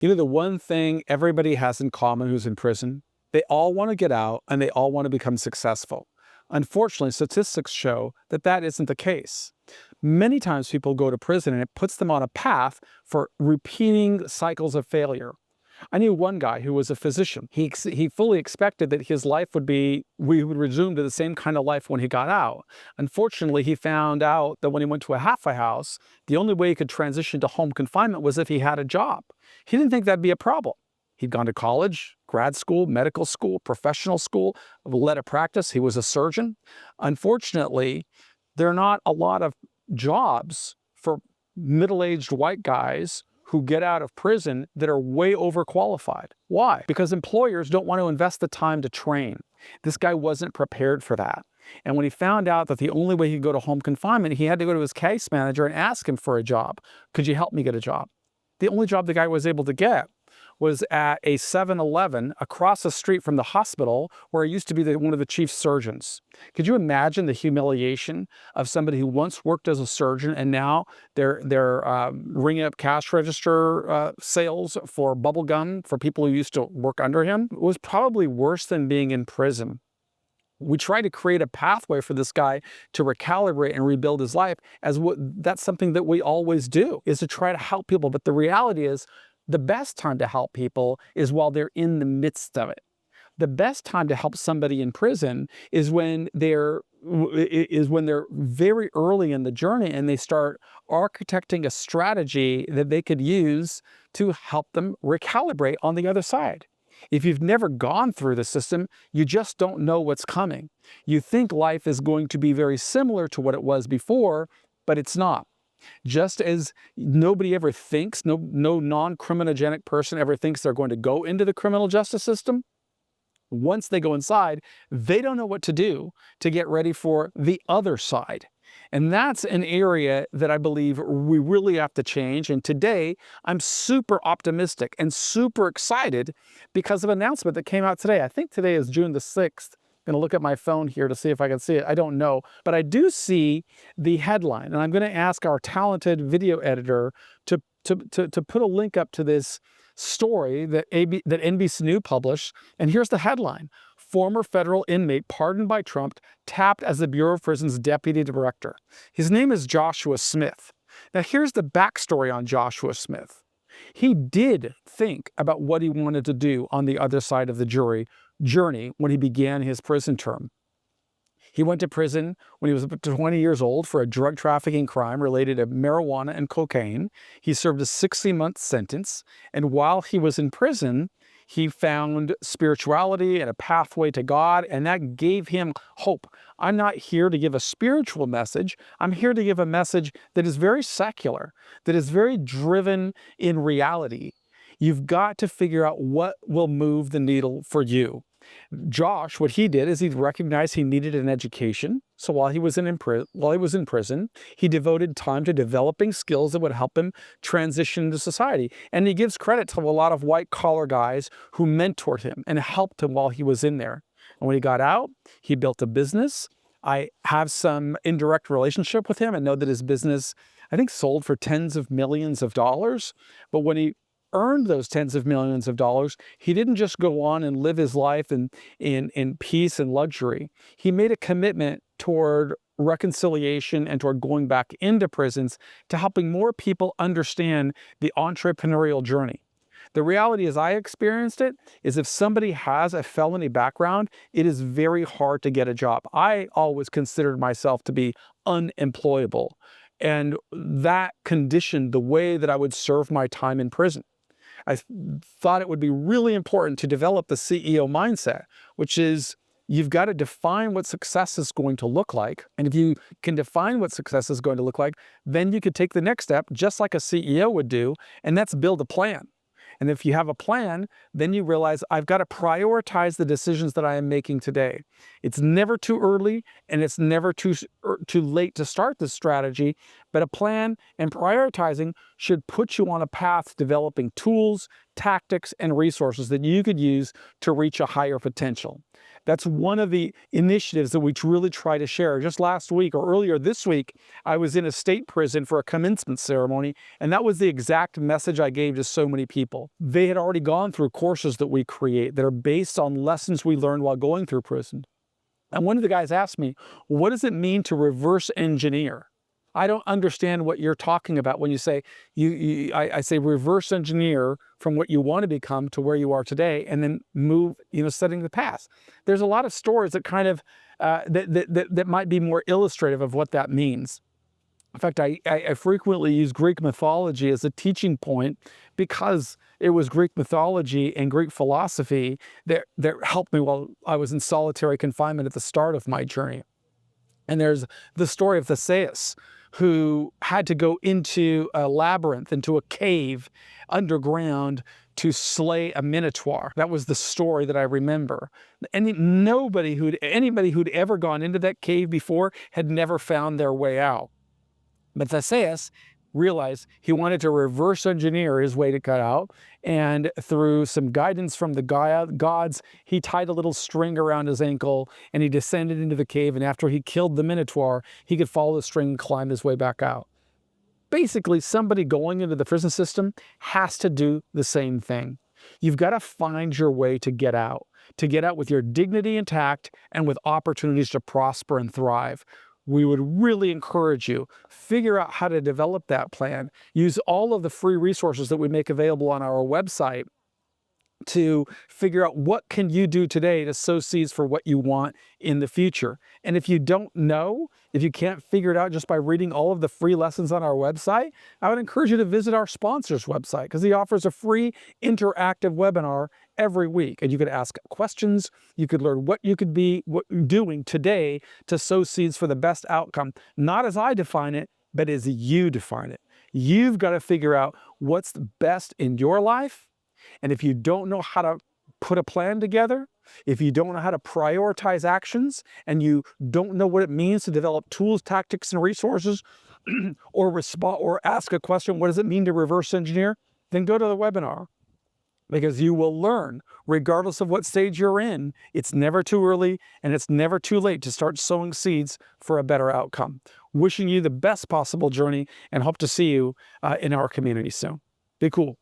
You know, the one thing everybody has in common who's in prison, they all want to get out and they all want to become successful. Unfortunately, statistics show that that isn't the case. Many times people go to prison and it puts them on a path for repeating cycles of failure. I knew one guy who was a physician. He fully expected that his life we would resume to the same kind of life when he got out. Unfortunately, he found out that when he went to a halfway house, the only way he could transition to home confinement was if he had a job. He didn't think that'd be a problem. He'd gone to college, grad school, medical school, professional school, led a practice. He was a surgeon. Unfortunately, there are not a lot of jobs for middle-aged white guys who get out of prison that are way overqualified. Why? Because employers don't want to invest the time to train. This guy wasn't prepared for that. And when he found out that the only way he could go to home confinement, he had to go to his case manager and ask him for a job. Could you help me get a job? The only job the guy was able to get was at a 7-Eleven across the street from the hospital where he used to be one of the chief surgeons. Could you imagine the humiliation of somebody who once worked as a surgeon and now they're ringing up cash register sales for bubble gum for people who used to work under him? It was probably worse than being in prison. We try to create a pathway for this guy to recalibrate and rebuild his life that's something that we always do, is to try to help people. But the reality is, the best time to help people is while they're in the midst of it. The best time to help somebody in prison is when they're very early in the journey and they start architecting a strategy that they could use to help them recalibrate on the other side. If you've never gone through the system, you just don't know what's coming. You think life is going to be very similar to what it was before, but it's not. Just as nobody ever thinks, no non-criminogenic person ever thinks they're going to go into the criminal justice system, once they go inside, they don't know what to do to get ready for the other side. And that's an area that I believe we really have to change. And today, I'm super optimistic and super excited because of an announcement that came out today. I think today is June the 6th. I'm going to look at my phone here to see if I can see it. I don't know, but I do see the headline, and I'm going to ask our talented video editor to put a link up to this story that NBC News published. And here's the headline: former federal inmate pardoned by Trump tapped as the Bureau of Prisons Deputy Director. His name is Joshua Smith. Now here's the backstory on Joshua Smith. He did think about what he wanted to do on the other side of the journey when he began his prison term. He went to prison when he was about 20 years old for a drug trafficking crime related to marijuana and cocaine. He served a 60-month sentence, and while he was in prison, he found spirituality and a pathway to God, and that gave him hope. I'm not here to give a spiritual message. I'm here to give a message that is very secular, that is very driven in reality. You've got to figure out what will move the needle for you. Josh, what he did is he recognized he needed an education. So while he was in prison, he devoted time to developing skills that would help him transition into society. And he gives credit to a lot of white-collar guys who mentored him and helped him while he was in there. And when he got out, he built a business. I have some indirect relationship with him and know that his business, I think, sold for tens of millions of dollars. But when he earned those tens of millions of dollars, he didn't just go on and live his life in peace and luxury. He made a commitment toward reconciliation and toward going back into prisons to helping more people understand the entrepreneurial journey. The reality, as I experienced it, is if somebody has a felony background, it is very hard to get a job. I always considered myself to be unemployable, and that conditioned the way that I would serve my time in prison. I thought it would be really important to develop the CEO mindset, which is you've got to define what success is going to look like. And if you can define what success is going to look like, then you could take the next step, just like a CEO would do, and that's build a plan. And if you have a plan, then you realize I've got to prioritize the decisions that I am making today. It's never too early and it's never too late to start this strategy, but a plan and prioritizing should put you on a path developing tools, tactics, and resources that you could use to reach a higher potential. That's one of the initiatives that we really try to share. Just last week or earlier this week, I was in a state prison for a commencement ceremony, and that was the exact message I gave to so many people. They had already gone through courses that we create that are based on lessons we learned while going through prison. And one of the guys asked me, what does it mean to reverse engineer? I don't understand what you're talking about when you say, I say reverse engineer from what you want to become to where you are today, and then move, setting the path. There's a lot of stories that kind of, that might be more illustrative of what that means. In fact, I frequently use Greek mythology as a teaching point because it was Greek mythology and Greek philosophy that helped me while I was in solitary confinement at the start of my journey. And there's the story of Theseus, who had to go into a labyrinth, into a cave underground to slay a Minotaur. That was the story that I remember. And anybody who'd ever gone into that cave before had never found their way out. But Theseus realized he wanted to reverse engineer his way to cut out, and through some guidance from the gods, he tied a little string around his ankle and he descended into the cave, and after he killed the Minotaur, he could follow the string and climb his way back out. Basically, somebody going into the prison system has to do the same thing. You've got to find your way to get out with your dignity intact and with opportunities to prosper and thrive. We would really encourage you, figure out how to develop that plan. Use all of the free resources that we make available on our website to figure out what can you do today to sow seeds for what you want in the future. And if you don't know, if you can't figure it out just by reading all of the free lessons on our website, I would encourage you to visit our sponsor's website, because he offers a free interactive webinar every week. And you could ask questions, you could learn what you could be doing today to sow seeds for the best outcome, not as I define it, but as you define it. You've got to figure out what's the best in your life. And if you don't know how to put a plan together, if you don't know how to prioritize actions, and you don't know what it means to develop tools, tactics, and resources, or respond or ask a question, what does it mean to reverse engineer? Then go to the webinar, because you will learn, regardless of what stage you're in. It's never too early and it's never too late to start sowing seeds for a better outcome. Wishing you the best possible journey, and hope to see you in our community soon. Be cool.